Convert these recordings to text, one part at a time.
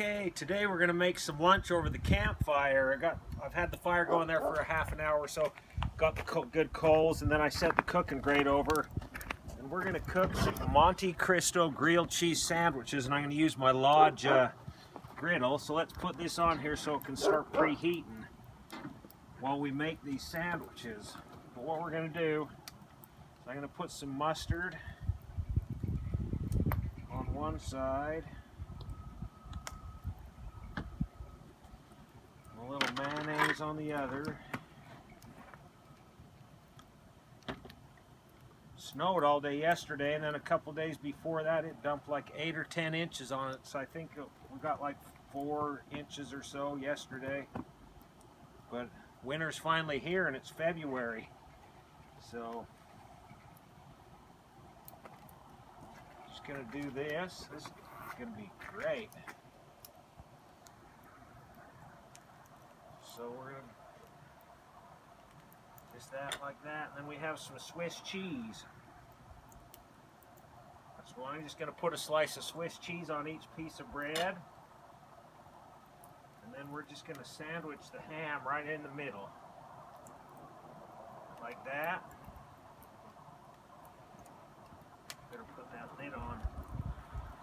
Okay, today we're gonna make some lunch over the campfire. I've had the fire going there for a half an hour or so. Got the good coals, and then I set the cooking grate over. And we're gonna cook some Monte Cristo grilled cheese sandwiches, and I'm gonna use my Lodge griddle. So let's put this on here so it can start preheating while we make these sandwiches. But what we're gonna do is I'm gonna put some mustard on one side, a little mayonnaise on the other. Snowed all day yesterday, and then a couple days before that it dumped like 8 or 10 inches on it, so I think we got like 4 inches or so yesterday. But winter's finally here and it's February, so just gonna do this. This is gonna be great. So we're gonna just that like that, and then we have some Swiss cheese. So I'm just going to put a slice of Swiss cheese on each piece of bread, and then we're just going to sandwich the ham right in the middle, like that. Better put that lid on.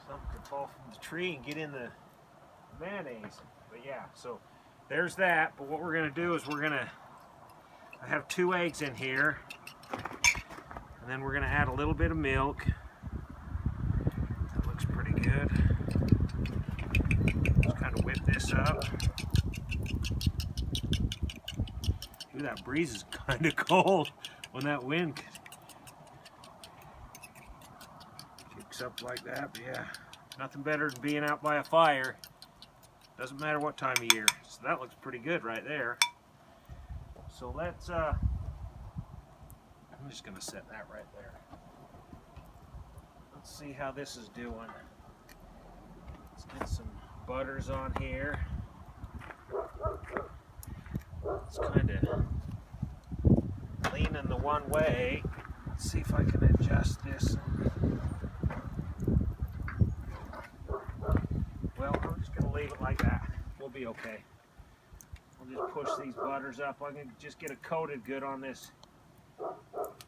Something could fall from the tree and get in the mayonnaise. But yeah, so there's that. But what we're going to do is I have 2 eggs in here, and then we're going to add a little bit of milk. That looks pretty good. Just kind of whip this up. Ooh, that breeze is kind of cold when that wind kicks up like that. But yeah, nothing better than being out by a fire. Doesn't matter what time of year. So that looks pretty good right there. So let's, I'm just going to set that right there. Let's see how this is doing. Let's get some butters on here. It's kind of leaning the one way. Let's see if I can adjust this. Well, I'm just going to leave it like that. We'll be okay. We'll just push these butters up. I'm going to just get it coated good on this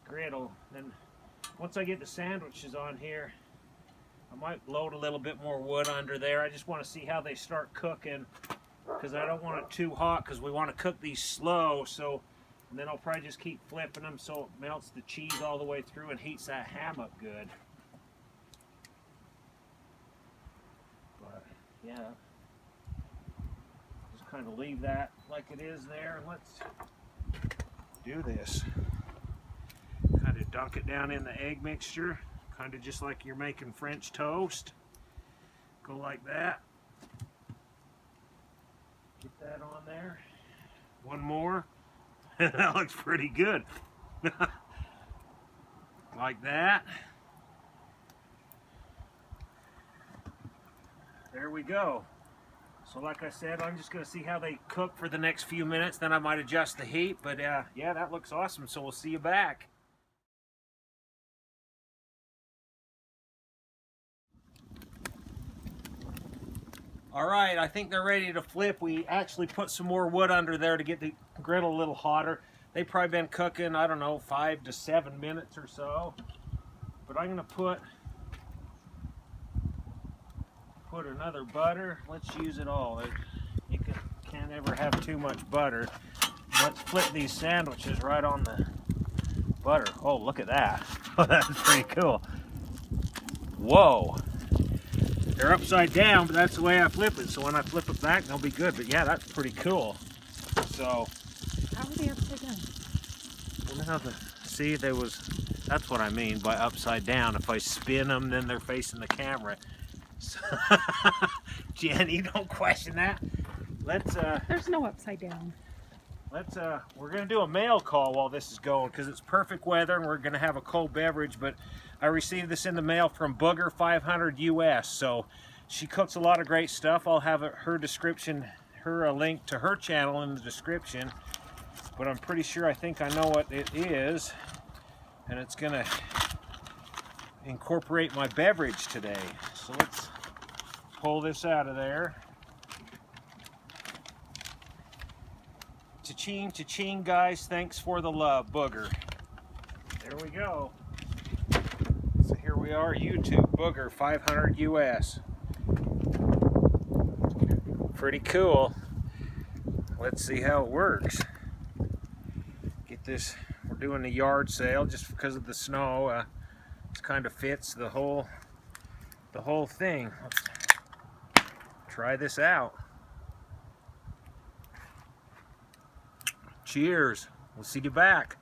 griddle. Then once I get the sandwiches on here, I might load a little bit more wood under there. I just want to see how they start cooking, because I don't want it too hot, because we want to cook these slow. So, and then I'll probably just keep flipping them so it melts the cheese all the way through and heats that ham up good. But yeah, kind of leave that like it is there, and let's do this. Kind of dunk it down in the egg mixture, kind of just like you're making French toast. Go like that. Get that on there. One more. That looks pretty good. Like that. There we go. So like I said, I'm just going to see how they cook for the next few minutes, then I might adjust the heat. But yeah, that looks awesome, so we'll see you back. Alright, I think they're ready to flip. We actually put some more wood under there to get the griddle a little hotter. They've probably been cooking, I don't know, 5 to 7 minutes or so. But I'm going to put another butter. Let's use it all. You can't ever have too much butter. Let's flip these sandwiches right on the butter. Oh, look at that. Oh, that's pretty cool. Whoa. They're upside down, but that's the way I flip it. So when I flip it back, they'll be good. But yeah, that's pretty cool. So. How are they upside down? Well, now see, that's what I mean by upside down. If I spin them, then they're facing the camera. Jenny, don't question that. There's no upside down. We're gonna do a mail call while this is going, because it's perfect weather and we're gonna have a cold beverage. But I received this in the mail from Booger 500 US. So she cooks a lot of great stuff. I'll have a link to her channel in the description. But I'm pretty sure, I think I know what it is, and it's gonna incorporate my beverage today. So let's pull this out of there. Cha-ching, cha-ching, guys. Thanks for the love, Booger. There we go. So here we are, YouTube, Booger, 500 US. Pretty cool. Let's see how it works. Get this, we're doing the yard sale just because of the snow. It kind of fits the whole thing. Let's try this out. Cheers. We'll see you back.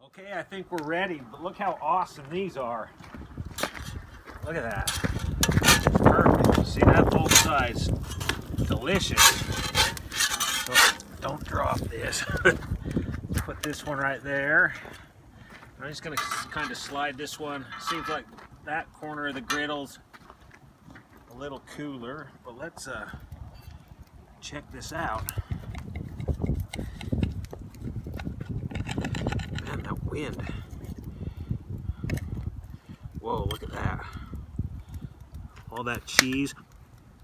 Okay, I think we're ready, but look how awesome these are. Look at that. Perfect. See that? Both sides. Delicious. So don't drop this. Put this one right there. I'm just going to kind of slide this one. Seems like that corner of the griddle's a little cooler, but let's check this out. Man, that wind. Whoa, look at that. All that cheese.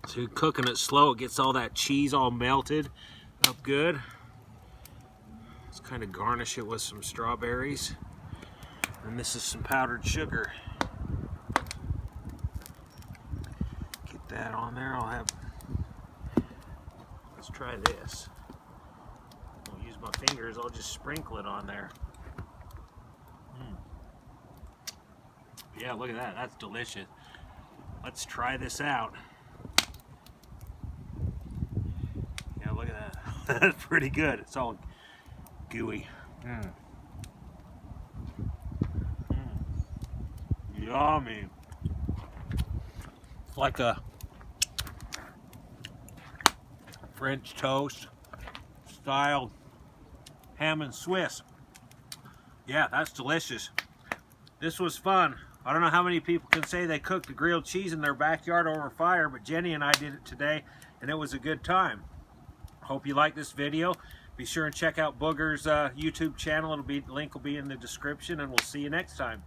So you're cooking it slow, it gets all that cheese all melted up good. Let's kind of garnish it with some strawberries. And this is some powdered sugar. Get that on there. Let's try this. I'll use my fingers, I'll just sprinkle it on there. Yeah, look at that, that's delicious. Let's try this out. Yeah, look at that. That's pretty good. It's all gooey. Yummy. It's like a French toast style ham and Swiss. Yeah, that's delicious. This was fun. I don't know how many people can say they cooked the grilled cheese in their backyard over fire, but Jenny and I did it today, and it was a good time. Hope you like this video. Be sure and check out Booger's YouTube channel. The link will be in the description, and we'll see you next time.